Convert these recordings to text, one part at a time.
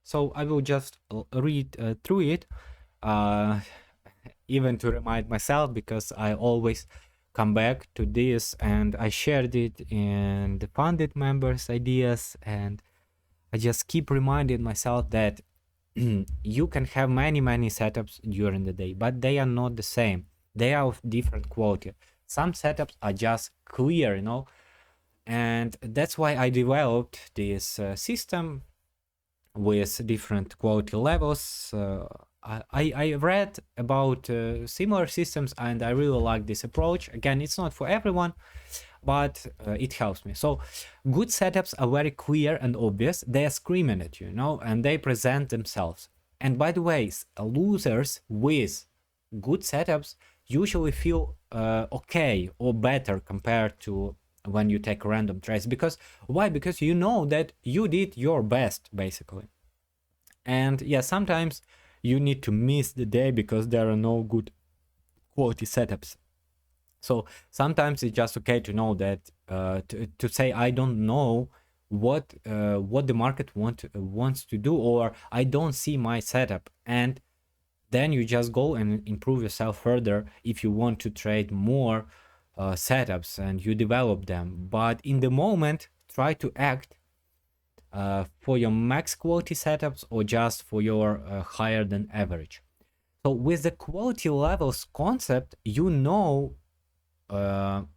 So I will just read through it, uh, even to remind myself, because I always come back to this, and I shared it in the funded members ideas, and I just keep reminding myself that you can have many setups during the day, but they are not the same. They are of different quality. Some setups are just clear, you know, and that's why I developed this system with different quality levels. I read about similar systems, and I really like this approach. Again, it's not for everyone, but it helps me. So good setups are very clear and obvious. They are screaming at you, you know, and they present themselves. And by the way, losers with good setups usually feel okay or better compared to when you take random trades. Because why? Because you know that you did your best, basically. And yeah, sometimes you need to miss the day because there are no good quality setups. So sometimes it's just okay to know that to say I don't know what the market wants to do, or I don't see my setup, and then you just go and improve yourself further if you want to trade more setups and you develop them. But in the moment, try to act for your max quality setups or just for your higher than average. So with the quality levels concept, you know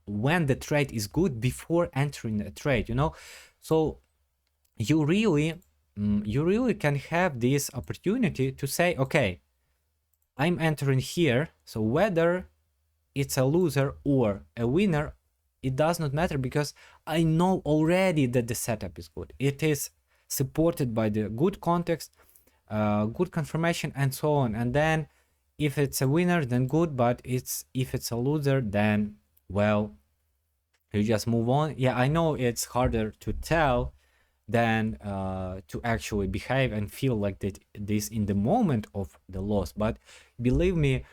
when the trade is good before entering a trade, you know. So you really can have this opportunity to say, okay, I'm entering here, so whether it's a loser or a winner, it does not matter, because I know already that the setup is good. It is supported by the good context, good confirmation, and so on. And then if it's a winner, then good, but if it's a loser, then well, you just move on. Yeah, I know it's harder to tell than to actually behave and feel like that this in the moment of the loss. But believe me,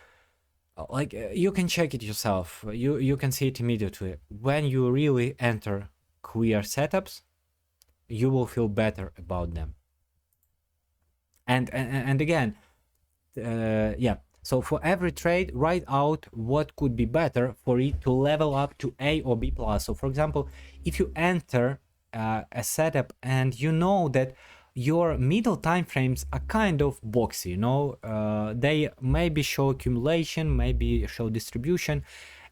like you can check it yourself. You can see it immediately. When you really enter clear setups, you will feel better about them. And again, yeah. So for every trade, write out what could be better for it to level up to A or B plus. So for example, if you enter a setup and you know that your middle time frames are kind of boxy, you know, they maybe show accumulation, maybe show distribution,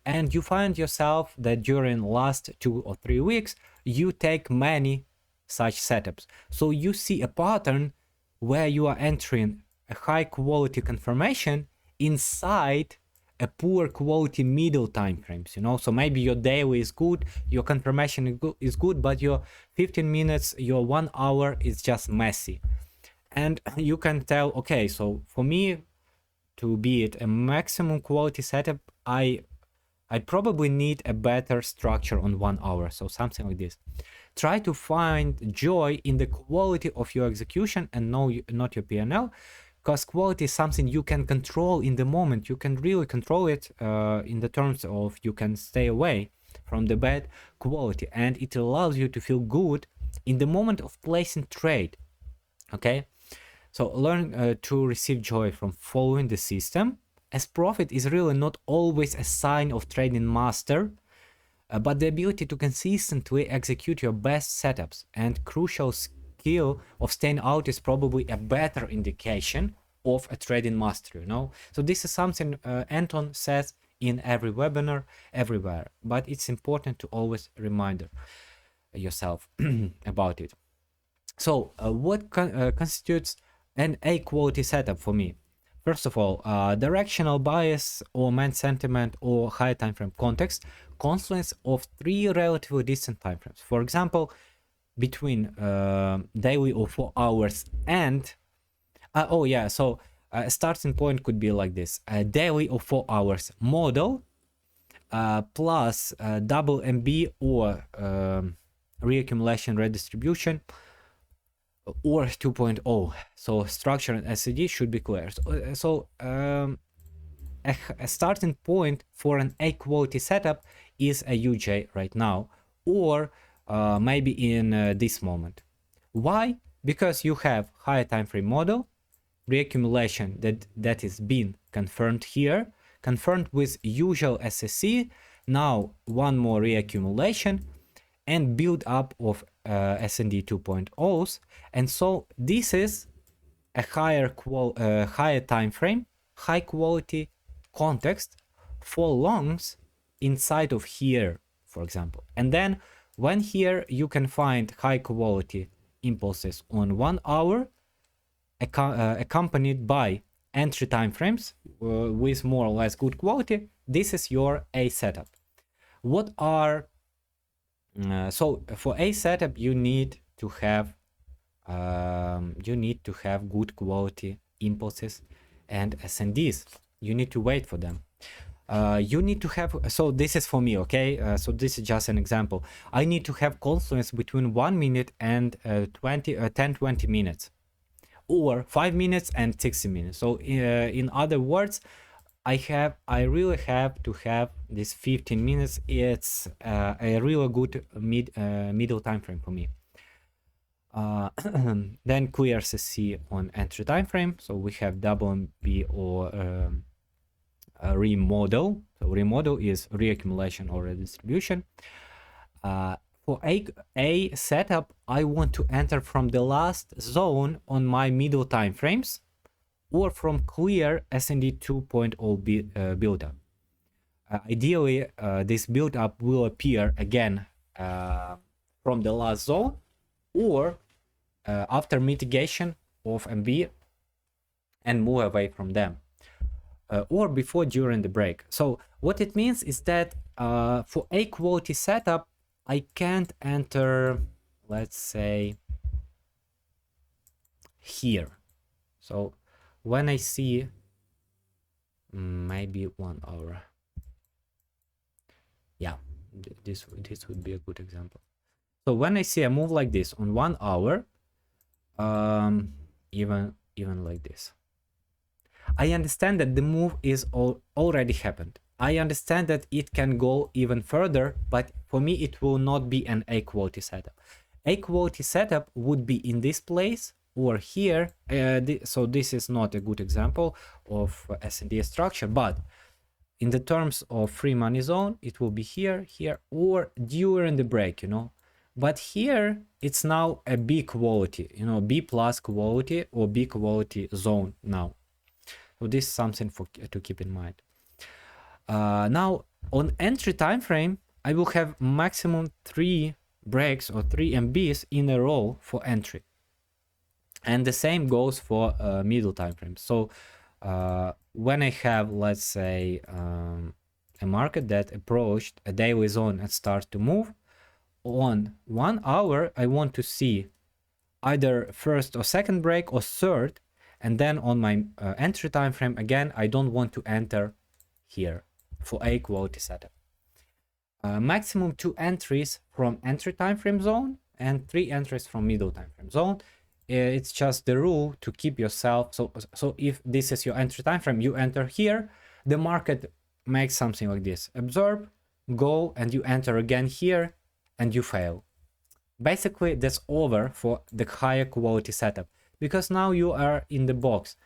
and you find yourself that during last 2 or 3 weeks you take many such setups. So you see a pattern where you are entering a high quality confirmation inside a poor quality middle time frames, you know. So maybe your daily is good, your confirmation is good, but your 15 minutes, your 1 hour is just messy. And you can tell, okay, so for me to be at a maximum quality setup, I probably need a better structure on 1 hour, so something like this. Try to find joy in the quality of your execution and not your PNL, because quality is something you can control in the moment. You can really control it in the terms of you can stay away from the bad quality, and it allows you to feel good in the moment of placing trade. Okay, so learn to receive joy from following the system, as profit is really not always a sign of trading master, but the ability to consistently execute your best setups and crucial skill of staying out is probably a better indication of a trading master, you know. So this is something Anton says in every webinar, everywhere, but it's important to always remind yourself about it. So what constitutes an A quality setup for me? First of all, directional bias or main sentiment or high time frame context, confluence of 3 relatively distant time frames. For example, between daily or 4 hours and oh yeah, so a starting point could be like this: a daily or 4 hours model plus double MB or reaccumulation redistribution, or 2.0. So structure and SCD should be clear. So a starting point for an A quality setup is a UJ right now, or maybe in this moment. Why? because you have higher time frame model, reaccumulation that is being confirmed here, confirmed with usual SSC, now one more reaccumulation, and build up of S&D 2.0s. And so this is a higher time frame, high quality context for longs inside of here, for example. And then when here you can find high quality impulses on 1 hour, accompanied by entry time frames with more or less good quality, this is your A setup. What are so for A setup you need to have good quality impulses and S&Ds. You need to wait for them. You need to have, so this is for me, okay? So this is just an example. I need to have confluence between 1 minute and 10-20 minutes, or 5 minutes and 60 minutes. So in other words, I really have to have this 15 minutes. It's a really good middle time frame for me. Then clear SSC on entry time frame. So we have WMB or remodel. So remodel is reaccumulation or redistribution. For a setup, I want to enter from the last zone on my middle time frames, or from clear S&D 2.0 buildup. Ideally, this buildup will appear again from the last zone, or after mitigation of MB and move away from them, or before, during the break. So what it means is that for a quality setup, I can't enter, let's say, here. So when I see maybe 1 hour, yeah, this would be a good example. So when I see a move like this on 1 hour, even like this, I understand that the move is already happened. I understand that it can go even further, but for me it will not be an A quality setup. A quality setup would be in this place or here. So this is not a good example of S&D structure, but in the terms of free money zone, it will be here, or during the break, you know. But here it's now a B quality, you know, B plus quality or B quality zone now. So this is something to keep in mind. Now on entry time frame, I will have maximum 3 breaks or 3 MBs in a row for entry, and the same goes for middle time frame. So when I have, let's say, a market that approached a daily zone and starts to move on 1 hour, I want to see either first or second break or third. And then on my entry time frame, again, I don't want to enter here for a quality setup. Maximum 2 entries from entry time frame zone and 3 entries from middle time frame zone. It's just the rule to keep yourself. So if this is your entry time frame, you enter here. The market makes something like this: absorb, go, and you enter again here, and you fail. Basically, that's over for the higher quality setup, because now you are in the box.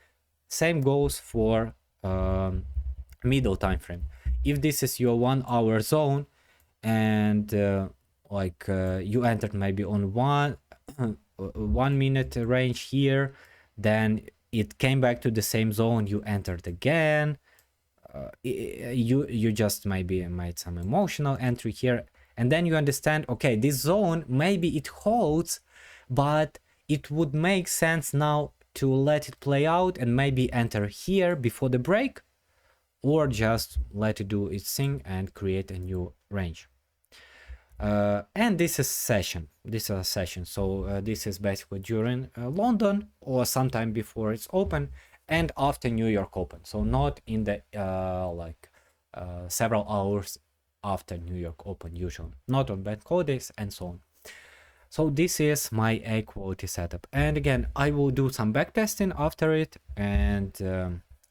Same goes for middle time frame. If this is your 1 hour zone and you entered maybe on 1 minute range here, then it came back to the same zone, you entered again, you just maybe made some emotional entry here, and then you understand, okay, this zone maybe it holds, but it would make sense now to let it play out and maybe enter here before the break, or just let it do its thing and create a new range. And this is session. This is a session. So this is basically during London, or sometime before it's open and after New York open. So not in the several hours after New York open, usually not on bank holidays and so on. So this is my A quality setup. And again, I will do some backtesting after it, and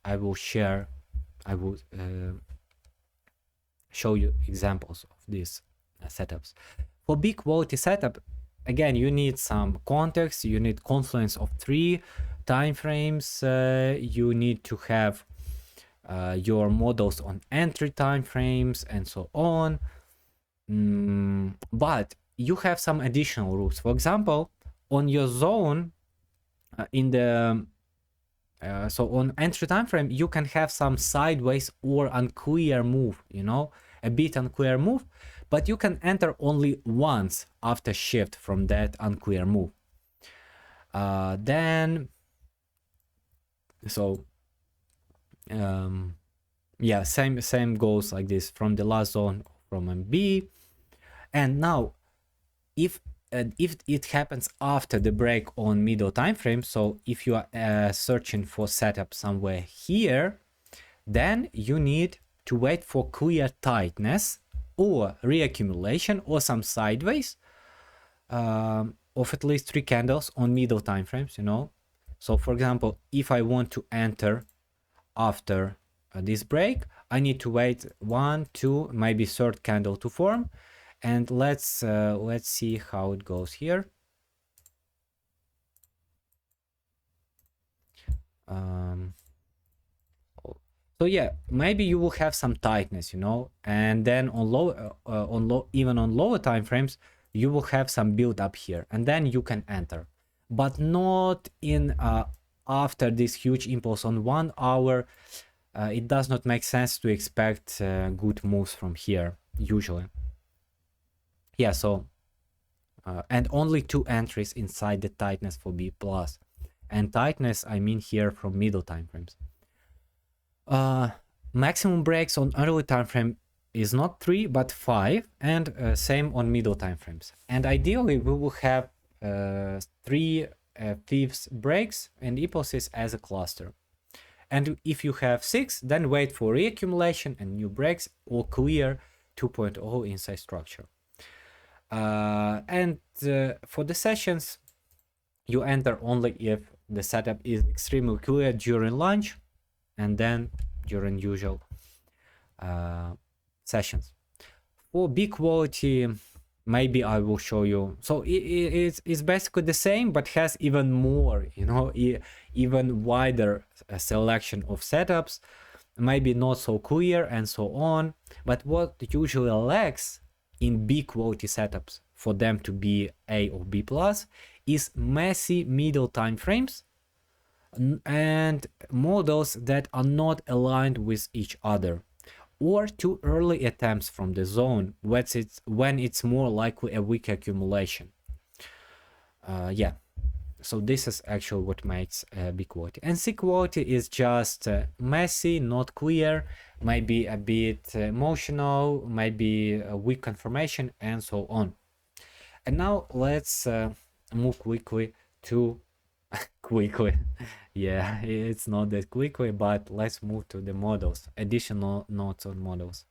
I will show you examples of these setups. For B quality setup, again, you need some context, you need confluence of 3 time frames, you need to have your models on entry time frames and so on. But you have some additional rules. For example, on your zone, in the so on entry time frame, you can have some sideways or unclear move, you know, a bit unclear move, but you can enter only once after shift from that unclear move. Then, so yeah, same goes like this from the last zone from MB. And now, if it happens after the break on middle time frame, so if you are searching for setup somewhere here, then you need to wait for clear tightness or reaccumulation or some sideways of at least 3 candles on middle time frames, you know. So for example, if I want to enter after this break, I need to wait 1, 2, maybe 3rd candle to form. And let's see how it goes here. So yeah, maybe you will have some tightness, you know, and then on even on lower time frames, you will have some build up here, and then you can enter, but not in after this huge impulse on 1 hour. It does not make sense to expect good moves from here usually. Yeah, so and only 2 entries inside the tightness for B plus, and tightness I mean here from middle time frames. Maximum breaks on early time frame is not 3 but 5, and same on middle time frames. And ideally we will have 3/5 breaks and impulses as a cluster. And if you have 6, then wait for reaccumulation and new breaks or clear 2.0 inside structure. And for the sessions, you enter only if the setup is extremely clear during lunch and then during usual sessions. For B quality, maybe I will show you. So it's basically the same, but has even more, you know, even wider selection of setups, maybe not so clear and so on. But what usually lacks in B quality setups for them to be A or B plus is messy middle time frames and models that are not aligned with each other, or too early attempts from the zone when it's more likely a weak accumulation. Yeah, so this is actually what makes B quality. And C quality is just messy, not clear, maybe a bit emotional, maybe a weak confirmation, and so on. And now let's move quickly to quickly. Yeah, it's not that quickly, but let's move to the models, additional notes on models.